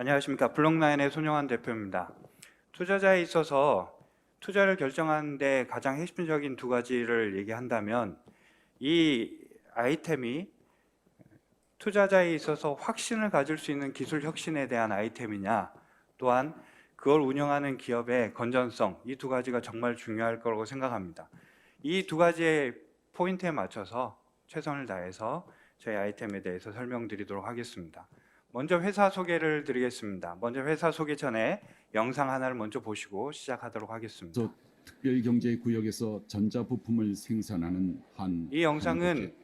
안녕하십니까. 블록라인의 손영환 대표입니다. 투자자에 있어서 투자를 결정하는데 가장 핵심적인 두 가지를 얘기한다면 이 아이템이 투자자에 있어서 확신을 가질 수 있는 기술 혁신에 대한 아이템이냐, 또한 그걸 운영하는 기업의 건전성, 이 두 가지가 정말 중요할 거라고 생각합니다. 이 두 가지의 포인트에 맞춰서 최선을 다해서 저희 아이템에 대해서 설명드리도록 하겠습니다. 먼저 회사 소개를 드리겠습니다. 먼저 회사 소개 전에 영상 하나를 먼저 보시고 시작하도록 하겠습니다. 특별경제구역에서 전자부품을 생산하는 이 영상은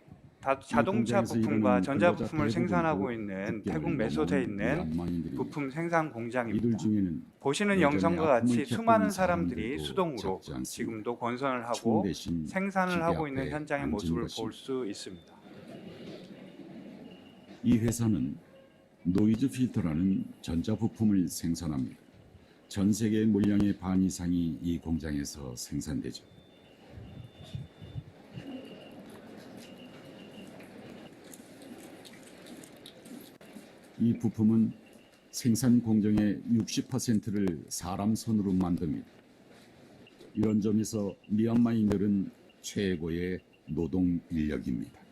자동차 부품과 전자부품을 생산하고 있는 태국 메소드에 있는 부품 생산 공장입니다. 보시는 영상과 같이 수많은 사람들이 수동으로 지금도 건선을 하고 생산을 하고 있는 현장의 모습을 볼 수 있습니다. 이 회사는 노이즈 필터라는 전자부품을 생산합니다. 전 세계 물량의 반 이상이 이 공장에서 생산되죠. 이 부품은 생산 공정의 60%를 사람 손으로 만듭니다. 이런 점에서 미얀마인들은 최고의 노동 인력입니다.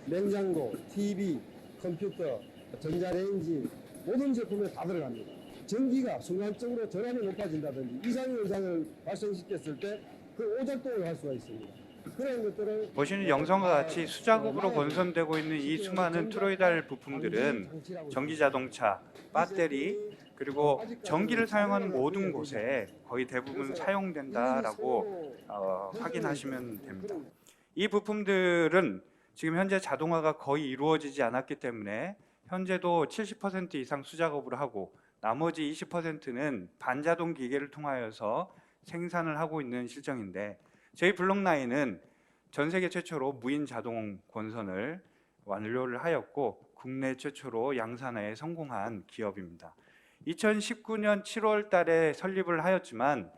냉장고, TV, 컴퓨터, 전자레인지 모든 제품에 다 들어갑니다. 전기가 순간적으로 전압이 높아진다든지 이상의 현상을 발생시켰을 때 그 오작동을 할 수가 있습니다. 그런 것들을 보시는 영상과 같이 수작업으로 건선되고 있는 이 수많은 트로이달 부품들은 전기자동차, 배터리, 그리고 전기를 사용하는 모든 곳에 거의 대부분 사용된다라고 확인하시면 됩니다. 이 부품들은 지금 현재 자동화가 거의 이루어지지 않았기 때문에 현재도 70% 이상 수작업을 하고 나머지 20%는 반자동 기계를 통하여서 생산을 하고 있는 실정인데, 저희 블록라인은 전 세계 최초로 무인 자동 권선을 완료를 하였고 국내 최초로 양산화에 성공한 기업입니다. 2019년 7월 달에 설립을 하였지만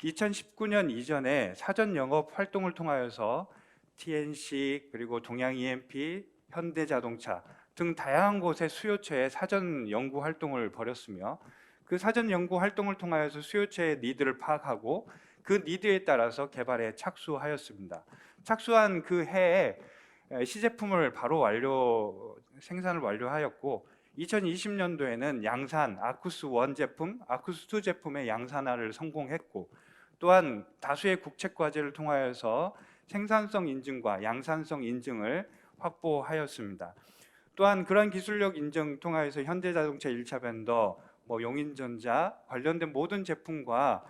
2019년 이전에 사전 영업 활동을 통하여서 TNC 그리고 동양 EMP, 현대자동차 등 다양한 곳의 수요처에 사전 연구 활동을 벌였으며, 그 사전 연구 활동을 통하여서 수요처의 니드를 파악하고 그 니드에 따라서 개발에 착수하였습니다. 착수한 그 해에 시제품을 바로 생산을 완료하였고 2020년도에는 양산 아쿠스 1 제품, 아쿠스 2 제품의 양산화를 성공했고, 또한 다수의 국책 과제를 통하여서 생산성 인증과 양산성 인증을 확보하였습니다. 또한 그러한 기술력 인증 통하여서 현대자동차 1차 벤더, 용인전자 관련된 모든 제품과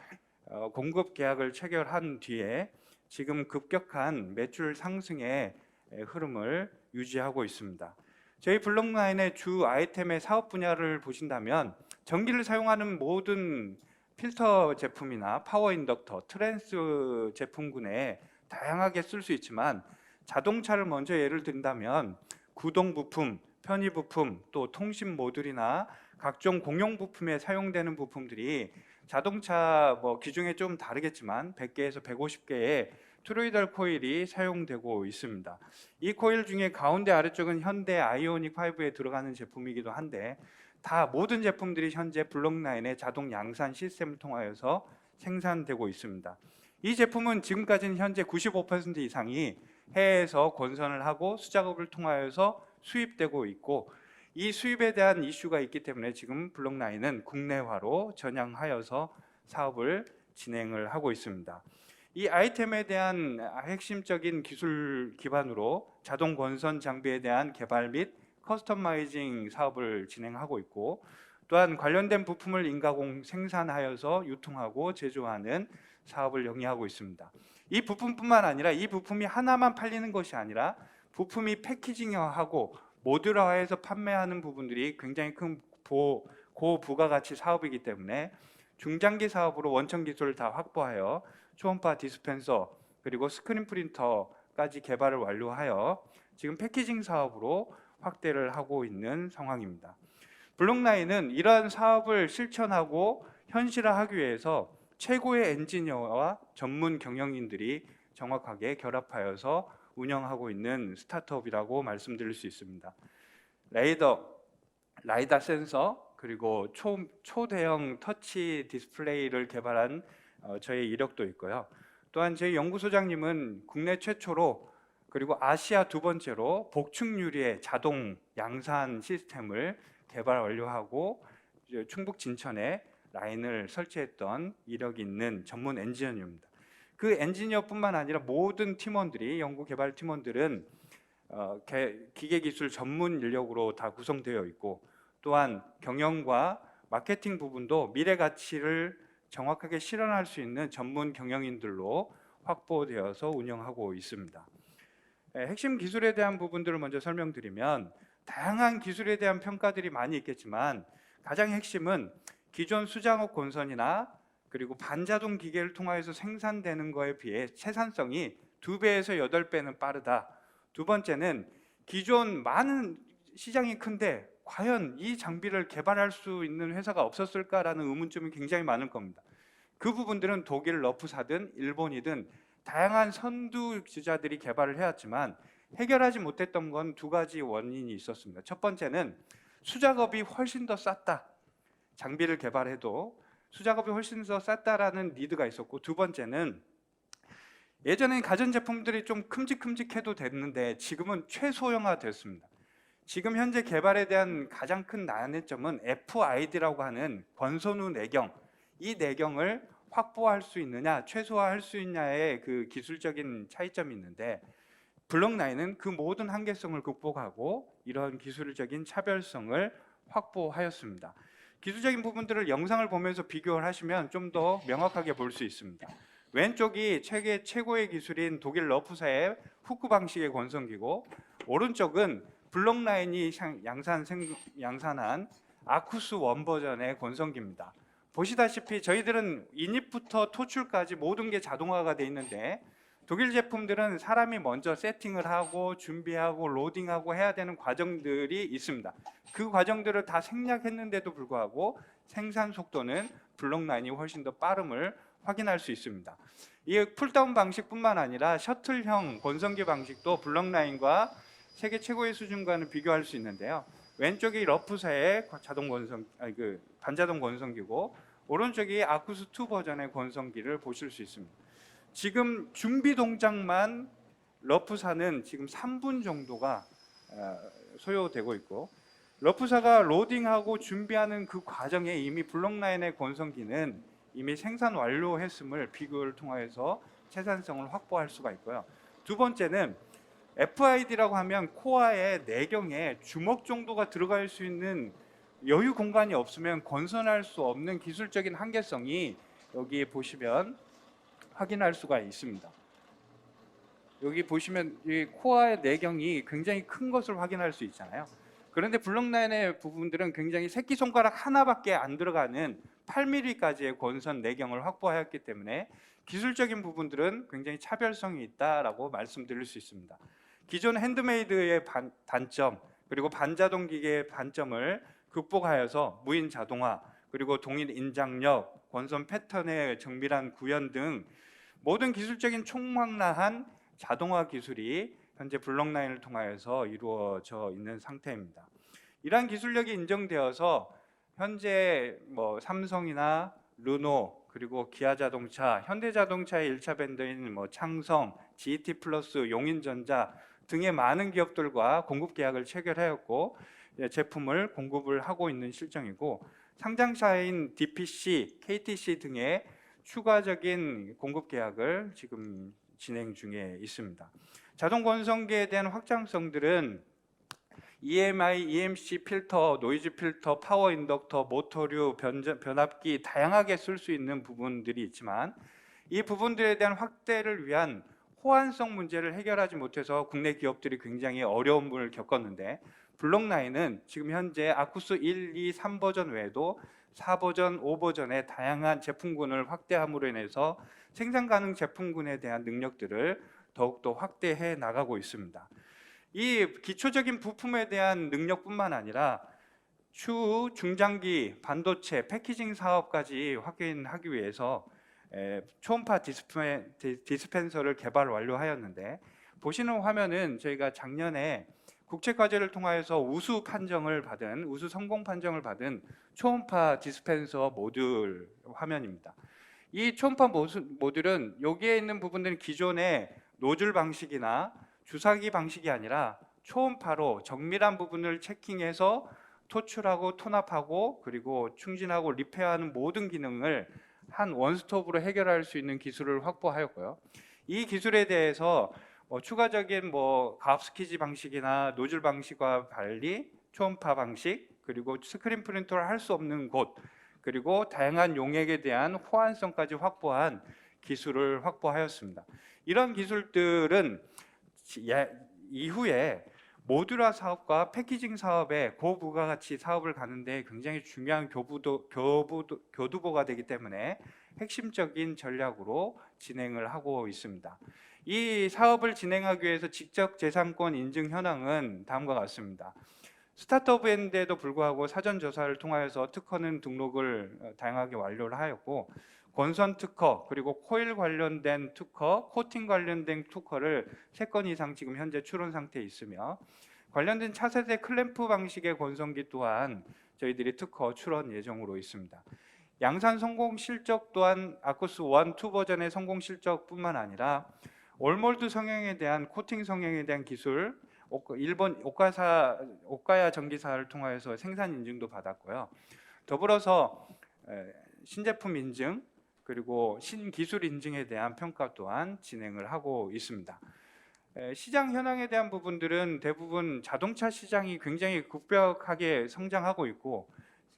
공급 계약을 체결한 뒤에 지금 급격한 매출 상승의 흐름을 유지하고 있습니다. 저희 블록라인의 주 아이템의 사업 분야를 보신다면 전기를 사용하는 모든 필터 제품이나 파워 인덕터, 트랜스 제품군에 다양하게 쓸 수 있지만, 자동차를 먼저 예를 든다면 구동 부품, 편의 부품, 또 통신 모듈이나 각종 공용 부품에 사용되는 부품들이 자동차 기종에 좀 다르겠지만 100개에서 150개의 트로이달 코일이 사용되고 있습니다. 이 코일 중에 가운데 아래쪽은 현대 아이오닉 5에 들어가는 제품이기도 한데, 다 모든 제품들이 현재 블록라인의 자동 양산 시스템을 통하여서 생산되고 있습니다. 이 제품은 지금까지는 현재 95% 이상이 해외에서 건선을 하고 수작업을 통하여서 수입되고 있고, 이 수입에 대한 이슈가 있기 때문에 지금 블록라인은 국내화로 전향하여서 사업을 진행을 하고 있습니다. 이 아이템에 대한 핵심적인 기술 기반으로 자동 건선 장비에 대한 개발 및 커스터마이징 사업을 진행하고 있고, 또한 관련된 부품을 인가공 생산하여서 유통하고 제조하는 사업을 영위하고 있습니다. 이 부품뿐만 아니라 이 부품이 하나만 팔리는 것이 아니라 부품이 패키징화하고 모듈화해서 판매하는 부분들이 굉장히 큰 고부가가치 사업이기 때문에 중장기 사업으로 원천 기술을 다 확보하여 초음파 디스펜서 그리고 스크린 프린터까지 개발을 완료하여 지금 패키징 사업으로 확대를 하고 있는 상황입니다. 블록라인은 이러한 사업을 실천하고 현실화하기 위해서 최고의 엔지니어와 전문 경영인들이 정확하게 결합하여서 운영하고 있는 스타트업이라고 말씀드릴 수 있습니다. 라이다 센서 그리고 초대형 터치 디스플레이를 개발한 저의 이력도 있고요. 또한 제 연구소장님은 국내 최초로 그리고 아시아 두 번째로 복층 유리의 자동 양산 시스템을 개발 완료하고 충북 진천에 라인을 설치했던 이력이 있는 전문 엔지니어입니다. 그 엔지니어뿐만 아니라 모든 팀원들이 연구 개발 팀원들은 기계기술 전문 인력으로 다 구성되어 있고 또한 경영과 마케팅 부분도 미래 가치를 정확하게 실현할 수 있는 전문 경영인들로 확보되어서 운영하고 있습니다. 핵심 기술에 대한 부분들을 먼저 설명드리면 다양한 기술에 대한 평가들이 많이 있겠지만 가장 핵심은 기존 수작업 건선이나 그리고 반자동 기계를 통해서 생산되는 거에 비해 생산성이 2배에서 8배는 빠르다. 두 번째는 기존 많은 시장이 큰데 과연 이 장비를 개발할 수 있는 회사가 없었을까라는 의문점이 굉장히 많을 겁니다. 그 부분들은 독일 러프사든 일본이든 다양한 선두주자들이 개발을 해왔지만 해결하지 못했던 건 2가지 원인이 있었습니다. 첫 번째는 수작업이 훨씬 더 쌌다. 장비를 개발해도 수작업이 훨씬 더 쌌다라는 니드가 있었고, 두 번째는 예전엔 가전제품들이 좀 큼직큼직해도 됐는데 지금은 최소형화됐습니다. 지금 현재 개발에 대한 가장 큰 난해점은 FID라고 하는 권선우 내경, 이 내경을 확보할 수 있느냐, 최소화할 수 있냐의 그 기술적인 차이점이 있는데 블록9은 그 모든 한계성을 극복하고 이런 기술적인 차별성을 확보하였습니다. 기술적인 부분들을 영상을 보면서 비교를 하시면 좀 더 명확하게 볼 수 있습니다. 왼쪽이 세계 최고의 기술인 독일 러프사의 후크 방식의 권선기고, 오른쪽은 블록9이 양산한 아쿠스 1 버전의 권선기입니다. 보시다시피 저희들은 인입부터 토출까지 모든 게 자동화가 돼 있는데 독일 제품들은 사람이 먼저 세팅을 하고 준비하고 로딩하고 해야 되는 과정들이 있습니다. 그 과정들을 다 생략했는데도 불구하고 생산 속도는 블록9이 훨씬 더 빠름을 확인할 수 있습니다. 이 풀다운 방식뿐만 아니라 셔틀형 권선기 방식도 블록9과 세계 최고의 수준과는 비교할 수 있는데요. 왼쪽이 러프사의 반자동 권선기고 오른쪽이 아쿠스 2 버전의 권선기를 보실 수 있습니다. 지금 준비 동작만 러프사는 지금 3분 정도가 소요되고 있고, 러프사가 로딩하고 준비하는 그 과정에 이미 블록9의 권선기는 이미 생산 완료했음을 비교를 통해서 생산성을 확보할 수가 있고요. 두 번째는 FID라고 하면 코어의 내경에 주먹 정도가 들어갈 수 있는 여유 공간이 없으면 건선할 수 없는 기술적인 한계성이 여기 보시면 확인할 수가 있습니다. 여기 보시면 이 코어의 내경이 굉장히 큰 것을 확인할 수 있잖아요. 그런데 블록9의 부분들은 굉장히 새끼손가락 하나밖에 안 들어가는 8mm까지의 권선 내경을 확보하였기 때문에 기술적인 부분들은 굉장히 차별성이 있다라고 말씀드릴 수 있습니다. 기존 핸드메이드의 단점 그리고 반자동 기계의 단점을 극복하여서 무인 자동화 그리고 동일 인장력, 권선 패턴의 정밀한 구현 등 모든 기술적인 총망라한 자동화 기술이 현재 블록9을 통하여서 이루어져 있는 상태입니다. 이러한 기술력이 인정되어서 현재 삼성이나 르노 그리고 기아자동차, 현대자동차의 1차 벤더인 창성, GT 플러스, 용인전자 등의 많은 기업들과 공급 계약을 체결하였고 제품을 공급을 하고 있는 실정이고, 상장사인 DPC, KTC 등의 추가적인 공급 계약을 지금 진행 중에 있습니다. 자동 권선기에 대한 확장성들은 EMI, EMC 필터, 노이즈 필터, 파워 인덕터, 모터류, 변압기 다양하게 쓸 수 있는 부분들이 있지만 이 부분들에 대한 확대를 위한 호환성 문제를 해결하지 못해서 국내 기업들이 굉장히 어려움을 겪었는데, 블록9은 지금 현재 아쿠스 1, 2, 3 버전 외에도 4버전, 5버전의 다양한 제품군을 확대함으로 인해서 생산 가능 제품군에 대한 능력들을 더욱더 확대해 나가고 있습니다. 이 기초적인 부품에 대한 능력뿐만 아니라 추후 중장기 반도체 패키징 사업까지 확인하기 위해서 초음파 디스펜서를 개발 완료하였는데, 보시는 화면은 저희가 작년에 국제과제를 통하여서 우수 성공 판정을 받은 초음파 디스펜서 모듈 화면입니다. 이 초음파 모듈은 여기에 있는 부분들은 기존의 노즐 방식이나 주사기 방식이 아니라 초음파로 정밀한 부분을 체킹해서 토출하고 토납하고 그리고 충진하고 리페어하는 모든 기능을 한 원스톱으로 해결할 수 있는 기술을 확보하였고요. 이 기술에 대해서 추가적인 가압스키지 방식이나 노즐 방식과 달리 초음파 방식 그리고 스크린 프린터를 할 수 없는 곳 그리고 다양한 용액에 대한 호환성까지 확보한 기술을 확보하였습니다. 이런 기술들은 이후에 모듈화 사업과 패키징 사업의 고부가가치 사업을 가는 데 굉장히 중요한 교두보가 되기 때문에 핵심적인 전략으로 진행을 하고 있습니다. 이 사업을 진행하기 위해서 지적재산권 인증 현황은 다음과 같습니다. 스타트업인데도 불구하고 사전조사를 통하여서 특허는 등록을 다양하게 완료를 하였고 권선 특허 그리고 코일 관련된 특허, 코팅 관련된 특허를 3건 이상 지금 현재 출원 상태에 있으며 관련된 차세대 클램프 방식의 권선기 또한 저희들이 특허 출원 예정으로 있습니다. 양산 성공 실적 또한 아쿠스 1, 2 버전의 성공 실적뿐만 아니라 올몰드 성형에 대한 코팅 성형에 대한 기술 일본 오카야 전기사를 통하여서 생산 인증도 받았고요. 더불어서 신제품 인증 그리고 신기술 인증에 대한 평가 또한 진행을 하고 있습니다. 시장 현황에 대한 부분들은 대부분 자동차 시장이 굉장히 급격하게 성장하고 있고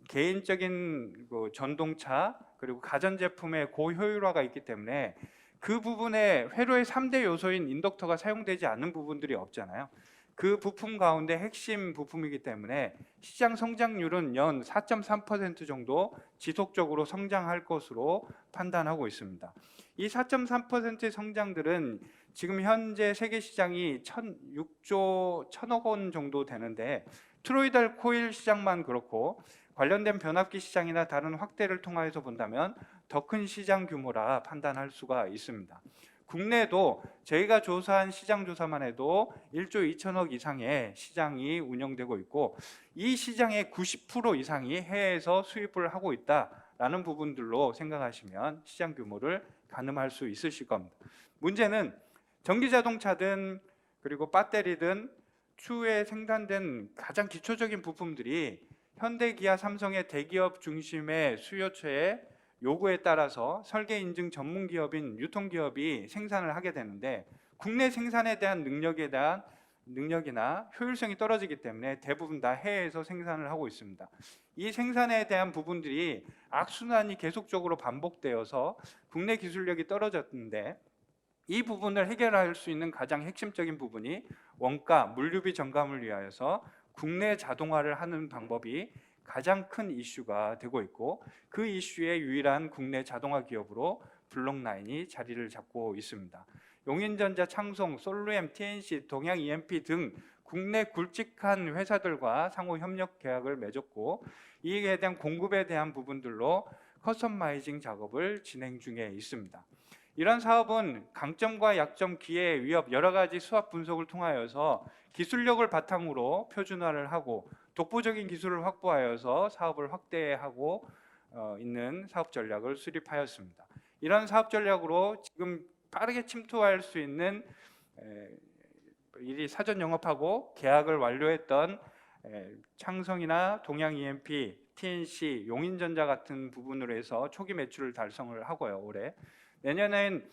개인적인 전동차 그리고 가전제품의 고효율화가 있기 때문에 그 부분에 회로의 3대 요소인 인덕터가 사용되지 않는 부분들이 없잖아요. 그 부품 가운데 핵심 부품이기 때문에 시장 성장률은 연 4.3% 정도 지속적으로 성장할 것으로 판단하고 있습니다. 이 4.3%의 성장들은 지금 현재 세계 시장이 6조 1,000억 원 정도 되는데 트로이달 코일 시장만 그렇고 관련된 변압기 시장이나 다른 확대를 통해서 본다면 더 큰 시장 규모라 판단할 수가 있습니다. 국내도 저희가 조사한 시장 조사만 해도 1조 2천억 이상의 시장이 운영되고 있고 이 시장의 90% 이상이 해외에서 수입을 하고 있다라는 부분들로 생각하시면 시장 규모를 가늠할 수 있으실 겁니다. 문제는 전기자동차든 그리고 배터리든 추후에 생산된 가장 기초적인 부품들이 현대, 기아, 삼성의 대기업 중심의 수요처의 요구에 따라서 설계 인증 전문 기업인 유통기업이 생산을 하게 되는데 국내 생산에 대한 능력이나 효율성이 떨어지기 때문에 대부분 다 해외에서 생산을 하고 있습니다. 이 생산에 대한 부분들이 악순환이 계속적으로 반복되어서 국내 기술력이 떨어졌는데 이 부분을 해결할 수 있는 가장 핵심적인 부분이 원가, 물류비 정감을 위하여서 국내 자동화를 하는 방법이 가장 큰 이슈가 되고 있고 그 이슈의 유일한 국내 자동화 기업으로 블록라인이 자리를 잡고 있습니다. 용인전자, 창송, 솔루엠, TNC, 동양 EMP 등 국내 굵직한 회사들과 상호 협력 계약을 맺었고 이에 대한 공급에 대한 부분들로 커스터마이징 작업을 진행 중에 있습니다. 이런 사업은 강점과 약점, 기회, 위협 여러 가지 수합 분석을 통하여서 기술력을 바탕으로 표준화를 하고 독보적인 기술을 확보하여서 사업을 확대하고 있는 사업 전략을 수립하였습니다. 이런 사업 전략으로 지금 빠르게 침투할 수 있는 일이 사전 영업하고 계약을 완료했던 창성이나 동양 EMP, TNC, 용인전자 같은 부분으로 해서 초기 매출을 달성을 하고요. 올해 내년엔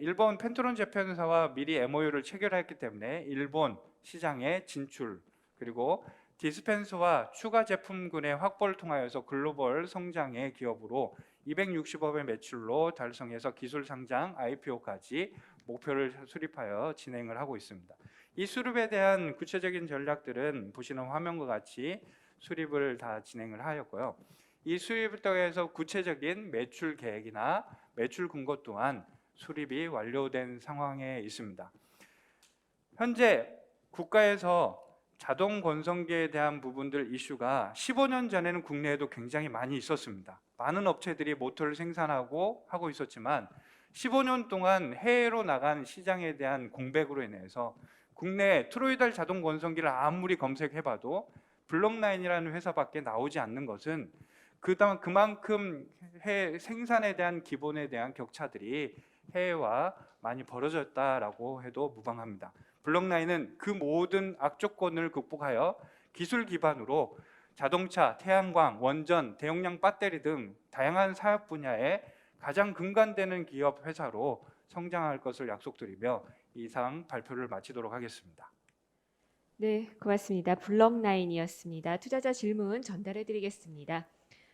일본 펜트론 제편사와 미리 MOU를 체결했기 때문에 일본 시장의 진출 그리고 디스펜서와 추가 제품군의 확보를 통하여서 글로벌 성장의 기업으로 260억의 매출로 달성해서 기술 상장 IPO까지 목표를 수립하여 진행을 하고 있습니다. 이 수립에 대한 구체적인 전략들은 보시는 화면과 같이 수립을 다 진행을 하였고요. 이 수립을 통해서 구체적인 매출 계획이나 매출 근거 또한 수립이 완료된 상황에 있습니다. 현재 국가에서 자동 건성기에 대한 부분들 이슈가 15년 전에는 국내에도 굉장히 많이 있었습니다. 많은 업체들이 모터를 생산하고 하고 있었지만 15년 동안 해외로 나간 시장에 대한 공백으로 인해서 국내 트로이달 자동 건성기를 아무리 검색해봐도 블록라인이라는 회사밖에 나오지 않는 것은 그만큼 생산에 대한 기본에 대한 격차들이 해외와 많이 벌어졌다라고 해도 무방합니다. 블록라인은 그 모든 악조건을 극복하여 기술 기반으로 자동차, 태양광, 원전, 대용량 배터리 등 다양한 사업 분야에 가장 근간되는 기업 회사로 성장할 것을 약속드리며 이상 발표를 마치도록 하겠습니다. 네, 고맙습니다. 블럭라인이었습니다. 투자자 질문 전달해 드리겠습니다.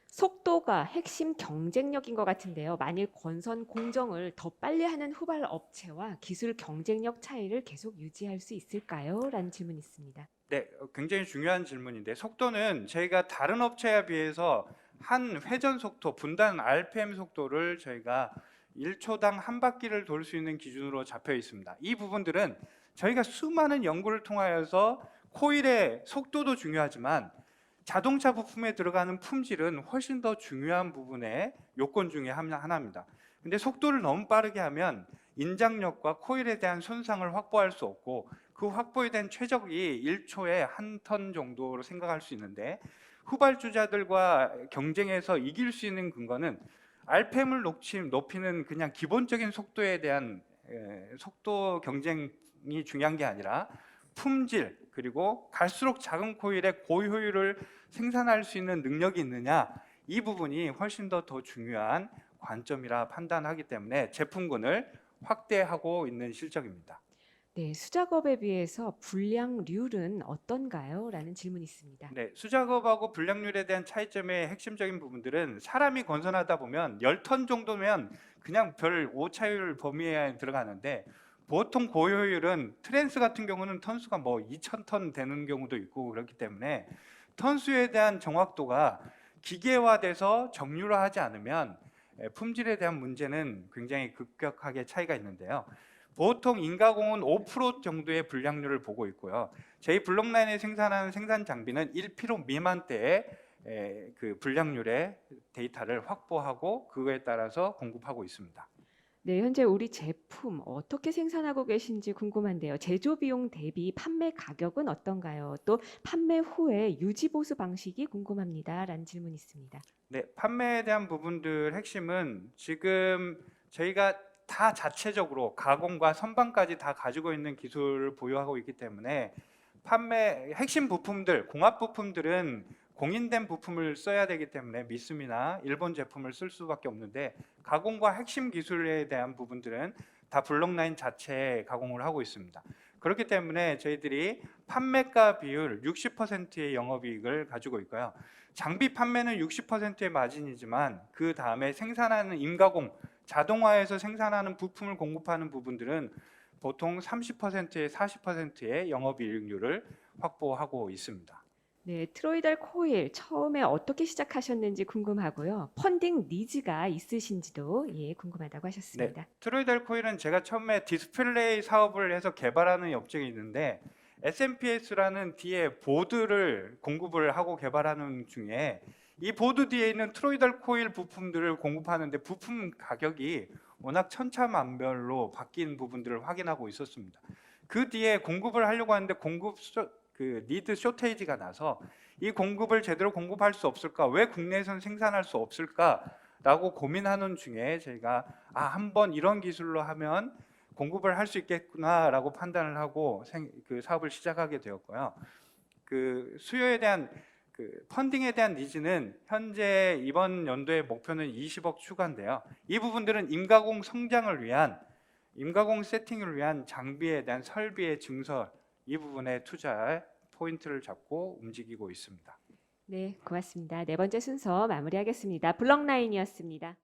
속도가 핵심 경쟁력인 것 같은데요. 만일 건선 공정을 더 빨리 하는 후발 업체와 기술 경쟁력 차이를 계속 유지할 수 있을까요? 라는 질문이 있습니다. 네, 굉장히 중요한 질문인데 속도는 저희가 다른 업체에 비해서 한 회전 속도, 분단 RPM 속도를 저희가 1초당 한 바퀴를 돌 수 있는 기준으로 잡혀 있습니다. 이 부분들은 저희가 수많은 연구를 통하여서 코일의 속도도 중요하지만 자동차 부품에 들어가는 품질은 훨씬 더 중요한 부분의 요건 중에 하나입니다. 근데 속도를 너무 빠르게 하면 인장력과 코일에 대한 손상을 확보할 수 없고 그 확보에 대한 최적이 1초에 한 턴 정도로 생각할 수 있는데 후발주자들과 경쟁해서 이길 수 있는 근거는 RPM을 높이는 그냥 기본적인 속도에 대한 속도 경쟁이 중요한 게 아니라 품질 그리고 갈수록 작은 코일의 고효율을 생산할 수 있는 능력이 있느냐 이 부분이 훨씬 더 중요한 관점이라 판단하기 때문에 제품군을 확대하고 있는 실적입니다. 네, 수작업에 비해서 불량률은 어떤가요? 라는 질문이 있습니다. 네, 수작업하고 불량률에 대한 차이점의 핵심적인 부분들은 사람이 건선하다 보면 10톤 정도면 그냥 별 오차율 범위에 들어가는데 보통 고효율은 트랜스 같은 경우는 턴수가 뭐 2,000톤 되는 경우도 있고 그렇기 때문에 턴수에 대한 정확도가 기계화돼서 정률화하지 않으면 품질에 대한 문제는 굉장히 급격하게 차이가 있는데요. 보통 인가공은 5% 정도의 불량률을 보고 있고요. 저희 블록라인에 생산하는 생산 장비는 1% 미만대의 그 불량률의 데이터를 확보하고 그거에 따라서 공급하고 있습니다. 네, 현재 우리 제품 어떻게 생산하고 계신지 궁금한데요. 제조 비용 대비 판매 가격은 어떤가요? 또 판매 후에 유지 보수 방식이 궁금합니다. 라는 질문이 있습니다. 네, 판매에 대한 부분들 핵심은 지금 저희가 다 자체적으로 가공과 선반까지 다 가지고 있는 기술을 보유하고 있기 때문에 판매 핵심 부품들, 공합 부품들은 공인된 부품을 써야 되기 때문에 미쓰미나 일본 제품을 쓸 수밖에 없는데 가공과 핵심 기술에 대한 부분들은 다 블록라인 자체에 가공을 하고 있습니다. 그렇기 때문에 저희들이 판매가 비율 60%의 영업이익을 가지고 있고요. 장비 판매는 60%의 마진이지만 그 다음에 생산하는 임가공, 자동화해서 생산하는 부품을 공급하는 부분들은 보통 30%에 40%의 영업이익률을 확보하고 있습니다. 네, 트로이달 코일 처음에 어떻게 시작하셨는지 궁금하고요. 펀딩 니즈가 있으신지도 궁금하다고 하셨습니다. 트로이달 코일은 제가 처음에 디스플레이 사업을 해서 개발하는 업적이 있는데 SMPS라는 뒤에 보드를 공급을 하고 개발하는 중에 이 보드 뒤에 있는 트로이달 코일 부품들을 공급하는데 부품 가격이 워낙 천차만별로 바뀐 부분들을 확인하고 있었습니다. 그 뒤에 공급을 하려고 하는데 니드 쇼테이지가 나서 이 공급을 제대로 공급할 수 없을까? 왜 국내에선 생산할 수 없을까라고 고민하는 중에 저희가 한번 이런 기술로 하면 공급을 할 수 있겠구나라고 판단을 하고 그 사업을 시작하게 되었고요. 그 수요에 대한 그 펀딩에 대한 니즈는 현재 이번 연도의 목표는 20억 추가인데요. 이 부분들은 임가공 성장을 위한 임가공 세팅을 위한 장비에 대한 설비의 증설 이 부분에 투자할 포인트를 잡고 움직이고 있습니다. 네, 고맙습니다. 네 번째 순서 마무리하겠습니다. 블럭라인이었습니다.